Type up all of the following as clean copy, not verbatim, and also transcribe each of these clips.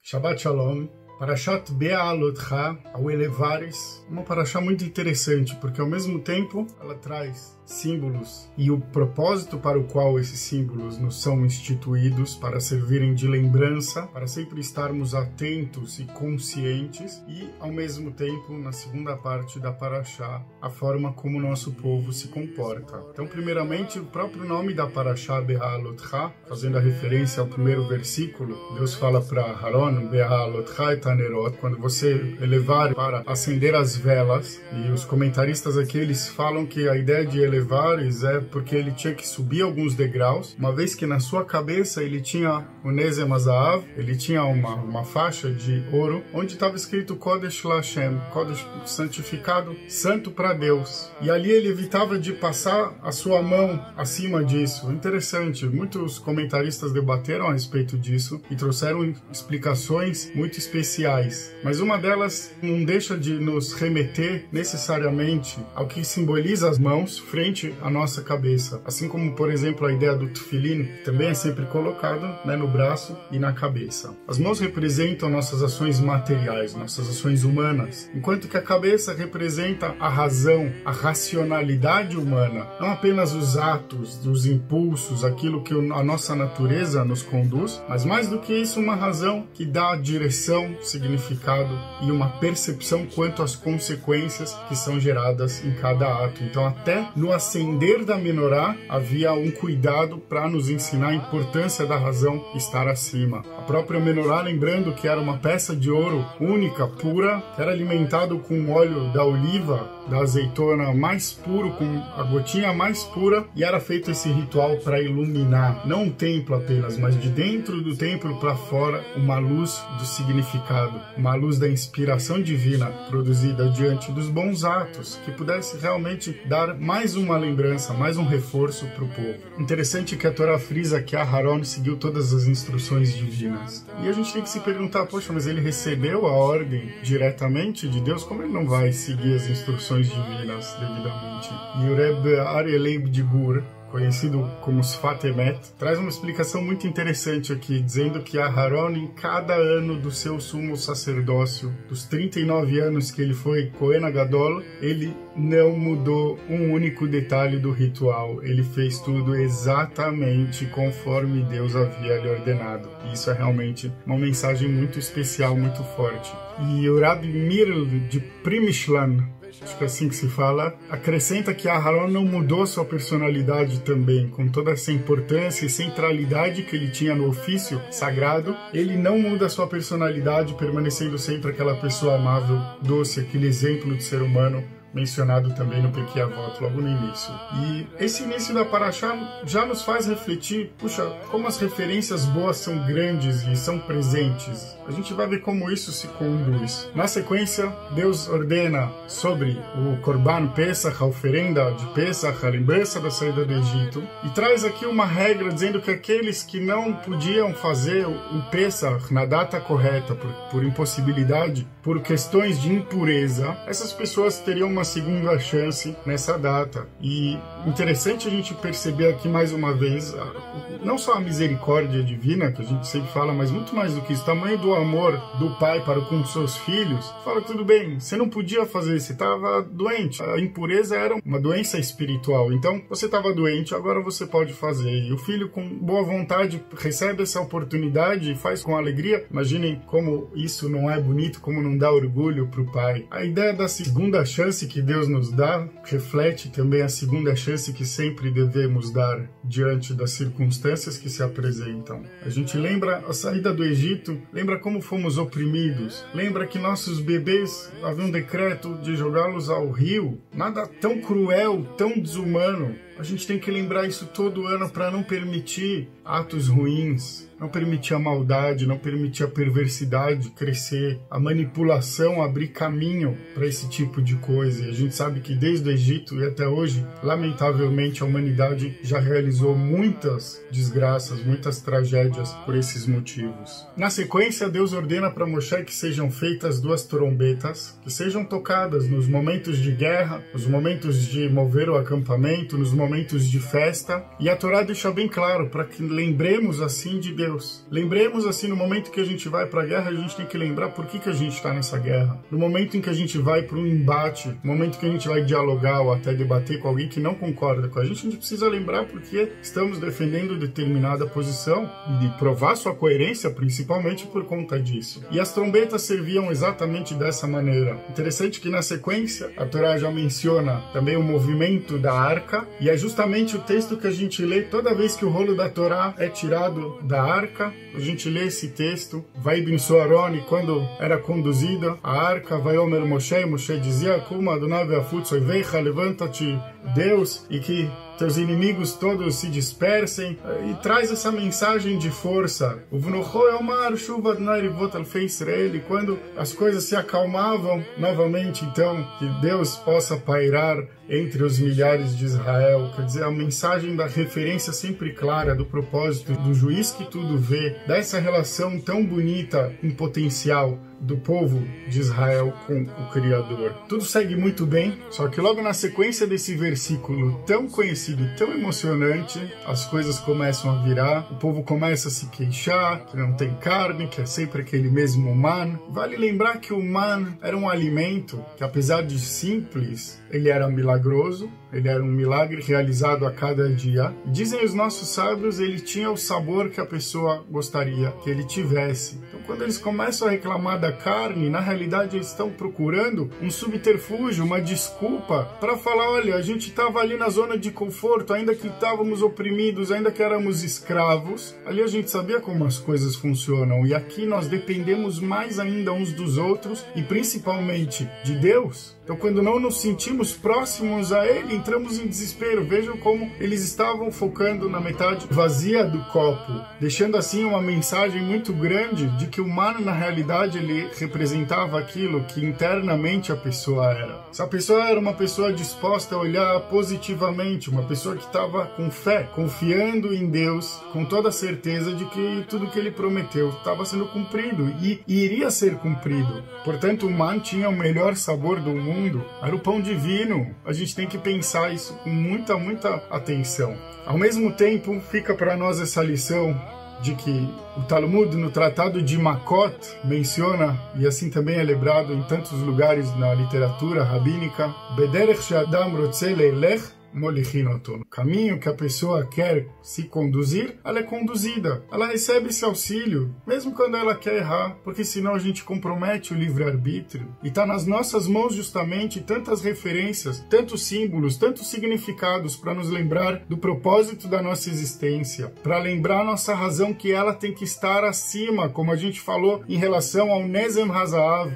Shabbat Shalom. Parashat Be'alotcha, ao Elevares, uma parashá muito interessante, porque ao mesmo tempo ela traz símbolos e o propósito para o qual esses símbolos nos são instituídos, para servirem de lembrança, para sempre estarmos atentos e conscientes, e ao mesmo tempo, na segunda parte da parashá, a forma como o nosso povo se comporta. Então, primeiramente, o próprio nome da parashá Be'alotcha, fazendo a referência ao primeiro versículo, Deus fala para Haron, Be'alotcha et hanerot, quando você elevar para acender as velas, e os comentaristas aqui eles falam que a ideia de elevares é porque ele tinha que subir alguns degraus, uma vez que na sua cabeça ele tinha o Nezem Azahav, ele tinha uma faixa de ouro, onde estava escrito Kodesh Lashem, Kodesh santificado, santo para Deus. E ali ele evitava de passar a sua mão acima disso. Interessante, muitos comentaristas debateram a respeito disso e trouxeram explicações muito especiais. Mas uma delas não deixa de nos remeter necessariamente ao que simboliza as mãos frente à nossa cabeça. Assim como, por exemplo, a ideia do tefilin, que também é sempre colocado, no braço e na cabeça. As mãos representam nossas ações materiais, nossas ações humanas, enquanto que a cabeça representa a razão, a racionalidade humana, não apenas os atos, os impulsos, aquilo que a nossa natureza nos conduz, mas mais do que isso, uma razão que dá direção, significado e uma percepção quanto às consequências que são geradas em cada ato. Então, até no acender da menorá havia um cuidado para nos ensinar a importância da razão estar acima. A própria menorá, lembrando que era uma peça de ouro única, pura, que era alimentado com óleo da oliva, da azeitona mais puro, com a gotinha mais pura, e era feito esse ritual para iluminar, não um templo apenas, mas de dentro do templo para fora, uma luz do significado, uma luz da inspiração divina produzida diante dos bons atos, que pudesse realmente dar mais uma lembrança, mais um reforço para o povo. Interessante que a Torá frisa que Aharon seguiu todas as instruções divinas. E a gente tem que se perguntar, poxa, mas ele recebeu a ordem diretamente de Deus, como ele não vai seguir as instruções divinas devidamente? E o Rebbe Aryeh Leib de Gur, conhecido como Sfat Emet, traz uma explicação muito interessante aqui, dizendo que Aharon, em cada ano do seu sumo sacerdócio, dos 39 anos que ele foi Kohen Gadol, ele não mudou um único detalhe do ritual. Ele fez tudo exatamente conforme Deus havia lhe ordenado. E isso é realmente uma mensagem muito especial, muito forte. E o Rabbi Mirl de Primishlan, acho que é assim que se fala, acrescenta que Aharon não mudou sua personalidade também, com toda essa importância e centralidade que ele tinha no ofício sagrado. Ele não muda sua personalidade, permanecendo sempre aquela pessoa amável, doce, aquele exemplo de ser humano mencionado também no Pirkei Avot, logo no início. E esse início da parashá já nos faz refletir, puxa, como as referências boas são grandes e são presentes. A gente vai ver como isso se conduz. Na sequência, Deus ordena sobre o Korban Pesach, a oferenda de Pesach, a lembrança da saída do Egito, e traz aqui uma regra dizendo que aqueles que não podiam fazer o Pesach na data correta, por impossibilidade, por questões de impureza, essas pessoas teriam uma segunda chance nessa data. E interessante a gente perceber aqui mais uma vez, não só a misericórdia divina, que a gente sempre fala, mas muito mais do que isso, o tamanho do amor do pai para com seus filhos. Fala, tudo bem, você não podia fazer, você estava doente. A impureza era uma doença espiritual, então você estava doente, agora você pode fazer. E o filho, com boa vontade, recebe essa oportunidade e faz com alegria. Imaginem como isso não é bonito, como não dá orgulho para o pai. A ideia da segunda chance que Deus nos dá reflete também a segunda chance que sempre devemos dar diante das circunstâncias que se apresentam. A gente lembra a saída do Egito, lembra como fomos oprimidos, lembra que nossos bebês, havia um decreto de jogá-los ao rio, nada tão cruel, tão desumano. A gente tem que lembrar isso todo ano para não permitir atos ruins, não permitir a maldade, não permitir a perversidade crescer, a manipulação abrir caminho para esse tipo de coisa. E a gente sabe que desde o Egito e até hoje, lamentavelmente, a humanidade já realizou muitas desgraças, muitas tragédias por esses motivos. Na sequência, Deus ordena para Moshe que sejam feitas 2 trombetas, que sejam tocadas nos momentos de guerra, nos momentos de mover o acampamento, nos momentos momentos de festa, e a Torá deixa bem claro para que lembremos assim de Deus. Lembremos assim, no momento que a gente vai para a guerra, a gente tem que lembrar por que a gente está nessa guerra. No momento em que a gente vai para um embate, no momento que a gente vai dialogar ou até debater com alguém que não concorda com a gente precisa lembrar porque estamos defendendo determinada posição e de provar sua coerência, principalmente por conta disso. E as trombetas serviam exatamente dessa maneira. Interessante que na sequência a Torá já menciona também o movimento da arca, e é justamente o texto que a gente lê toda vez que o rolo da Torá é tirado da arca. A gente lê esse texto, vai Ibn Suaroni, quando era conduzida a arca, vai Omer Moshe, Moshe dizia, Kuma Adonai ve'afutz oiveicha, levanta-te Deus, e que teus inimigos todos se dispersem, e traz essa mensagem de força. O Vnocho é uma chuva Adonai rivot alfei Israel, e quando as coisas se acalmavam novamente, então, que Deus possa pairar entre os milhares de Israel. Quer dizer, a mensagem da referência sempre clara do propósito do juiz que tudo vê, dessa relação tão bonita em potencial do povo de Israel com o Criador. Tudo segue muito bem, só que logo na sequência desse versículo tão conhecido e tão emocionante, as coisas começam a virar, o povo começa a se queixar, que não tem carne, que é sempre aquele mesmo man. Vale lembrar que o man era um alimento que, apesar de simples, ele era milagroso, ele era um milagre realizado a cada dia. Dizem os nossos sábios, ele tinha o sabor que a pessoa gostaria que ele tivesse. Então, quando eles começam a reclamar da carne, na realidade eles estão procurando um subterfúgio, uma desculpa para falar, olha, a gente estava ali na zona de conforto, ainda que estávamos oprimidos, ainda que éramos escravos, ali a gente sabia como as coisas funcionam, e aqui nós dependemos mais ainda uns dos outros, e principalmente de Deus. Então, quando não nos sentimos próximos a Ele, entramos em desespero. Vejam como eles estavam focando na metade vazia do copo, deixando assim uma mensagem muito grande de que o man, na realidade, ele representava aquilo que internamente a pessoa era. Se a pessoa era uma pessoa disposta a olhar positivamente, uma pessoa que estava com fé, confiando em Deus, com toda a certeza de que tudo que Ele prometeu estava sendo cumprido e iria ser cumprido. Portanto, o man tinha o melhor sabor do mundo. Era o pão divino. A gente tem que pensar isso com muita atenção. Ao mesmo tempo, fica para nós essa lição de que o Talmud, no Tratado de Makot, menciona, e assim também é lembrado em tantos lugares na literatura rabínica, Bederech she'adam rotzeh leilech molichinotun. O caminho que a pessoa quer se conduzir, ela é conduzida. Ela recebe esse auxílio, mesmo quando ela quer errar, porque senão a gente compromete o livre-arbítrio. E está nas nossas mãos justamente tantas referências, tantos símbolos, tantos significados para nos lembrar do propósito da nossa existência, para lembrar a nossa razão que ela tem que estar acima, como a gente falou em relação ao Nezem Hazav,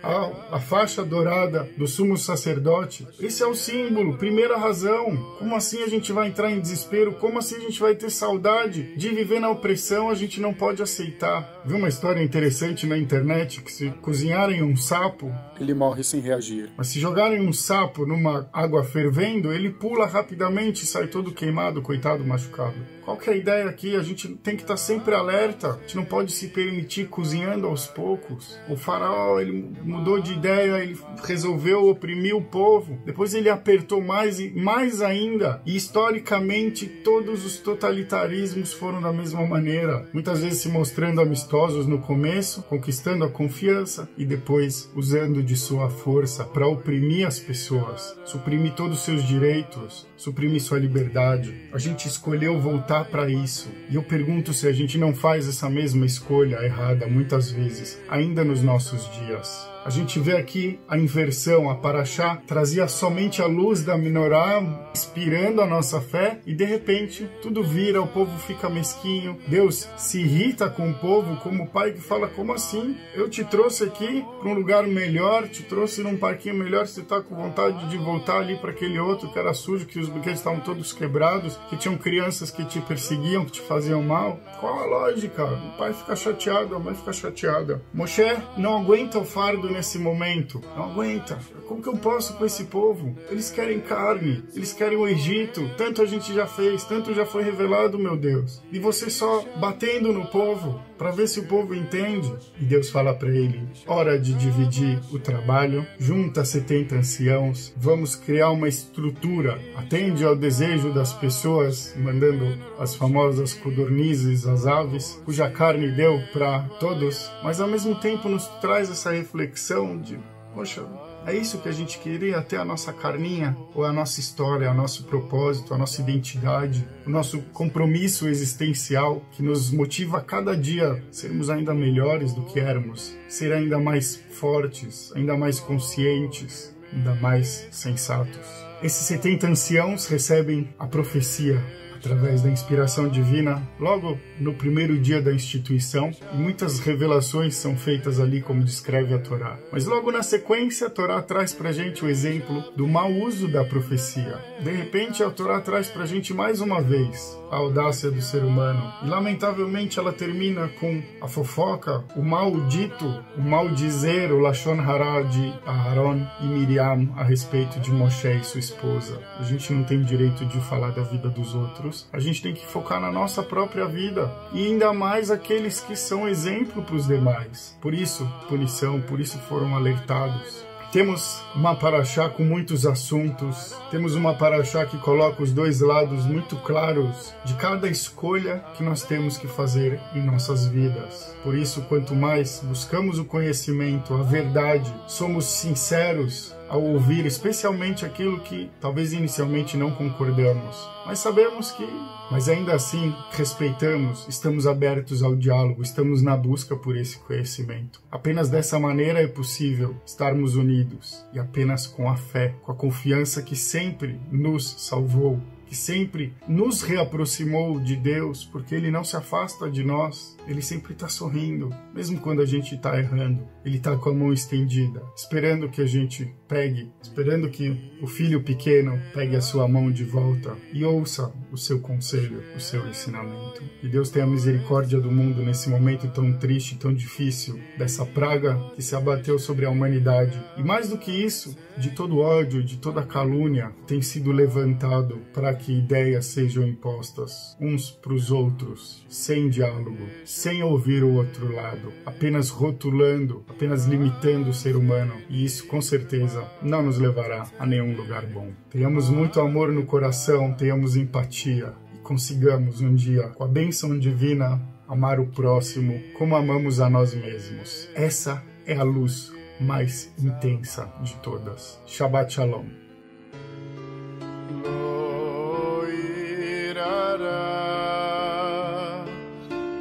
a faixa dourada do sumo sacerdote. Esse é o símbolo, primeira razão. Como assim a gente vai entrar em desespero? Como assim a gente vai ter saudade de viver na opressão? A gente não pode aceitar. Vi uma história interessante na internet que se cozinharem um sapo, ele morre sem reagir. Mas se jogarem um sapo numa água fervendo, ele pula rapidamente e sai todo queimado, coitado, machucado. Qual que é a ideia aqui? A gente tem que estar sempre alerta. A gente não pode se permitir cozinhando aos poucos. O faraó, ele mudou de ideia, ele resolveu oprimir o povo. Depois ele apertou mais e mais ainda. E historicamente todos os totalitarismos foram da mesma maneira. Muitas vezes se mostrando amistosos no começo, conquistando a confiança e depois usando de sua força para oprimir as pessoas, suprimir todos os seus direitos, suprimir sua liberdade. A gente escolheu voltar para isso. E eu pergunto se a gente não faz essa mesma escolha errada muitas vezes, ainda nos nossos dias. A gente vê aqui a inversão, a Parashá trazia somente a luz da menorá, inspirando a nossa fé, e de repente tudo vira, o povo fica mesquinho. Deus se irrita com o povo como o pai que fala, como assim? Eu te trouxe aqui para um lugar melhor, te trouxe num parquinho melhor, você está com vontade de voltar ali para aquele outro que era sujo, que os brinquedos estavam todos quebrados, que tinham crianças que te perseguiam, que te faziam mal. Qual a lógica? O pai fica chateado, a mãe fica chateada. Moshe não aguenta o fardo revoltado nesse momento. Não aguenta. Como que eu posso com esse povo? Eles querem carne, eles querem o Egito. Tanto a gente já fez, tanto já foi revelado, meu Deus. E você só batendo no povo para ver se o povo entende. E Deus fala para ele: hora de dividir o trabalho, junta 70 anciãos, vamos criar uma estrutura, atende ao desejo das pessoas, mandando as famosas codornizes, as aves, cuja carne deu para todos, mas ao mesmo tempo nos traz essa reflexão de, poxa, é isso que a gente queria, ter a nossa carninha, ou a nossa história, o nosso propósito, a nossa identidade, o nosso compromisso existencial que nos motiva a cada dia a sermos ainda melhores do que éramos, ser ainda mais fortes, ainda mais conscientes, ainda mais sensatos. Esses 70 anciãos recebem a profecia através da inspiração divina, logo no primeiro dia da instituição, e muitas revelações são feitas ali, como descreve a Torá. Mas logo na sequência, a Torá traz pra gente o exemplo do mau uso da profecia. De repente, a Torá traz pra gente mais uma vez a audácia do ser humano. E lamentavelmente ela termina com a fofoca, o maldito, o maldizer, o Lashon Hara de Aharon e Miriam a respeito de Moshe e sua esposa. A gente não tem direito de falar da vida dos outros. A gente tem que focar na nossa própria vida. E ainda mais aqueles que são exemplo para os demais. Por isso, punição, por isso foram alertados. Temos uma paraxá com muitos assuntos, temos uma paraxá que coloca os dois lados muito claros de cada escolha que nós temos que fazer em nossas vidas. Por isso, quanto mais buscamos o conhecimento, a verdade, somos sinceros ao ouvir especialmente aquilo que talvez inicialmente não concordamos, mas sabemos que, mas ainda assim respeitamos, estamos abertos ao diálogo, estamos na busca por esse conhecimento. Apenas dessa maneira é possível estarmos unidos, e apenas com a fé, com a confiança que sempre nos salvou, que sempre nos reaproximou de Deus, porque Ele não se afasta de nós, Ele sempre está sorrindo, mesmo quando a gente está errando. Ele está com a mão estendida, esperando que a gente pegue, esperando que o filho pequeno pegue a sua mão de volta e ouça o seu conselho, o seu ensinamento. E Deus tenha misericórdia do mundo nesse momento tão triste, tão difícil, dessa praga que se abateu sobre a humanidade. E mais do que isso, de todo ódio, de toda calúnia, tem sido levantado para que ideias sejam impostas uns para os outros, sem diálogo, sem ouvir o outro lado, apenas rotulando, apenas limitando o ser humano. E isso, com certeza, não nos levará a nenhum lugar bom. Tenhamos muito amor no coração, tenhamos empatia e consigamos um dia, com a bênção divina, amar o próximo como amamos a nós mesmos. Essa é a luz mais intensa de todas. Shabbat Shalom.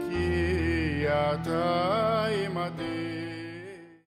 Ki ata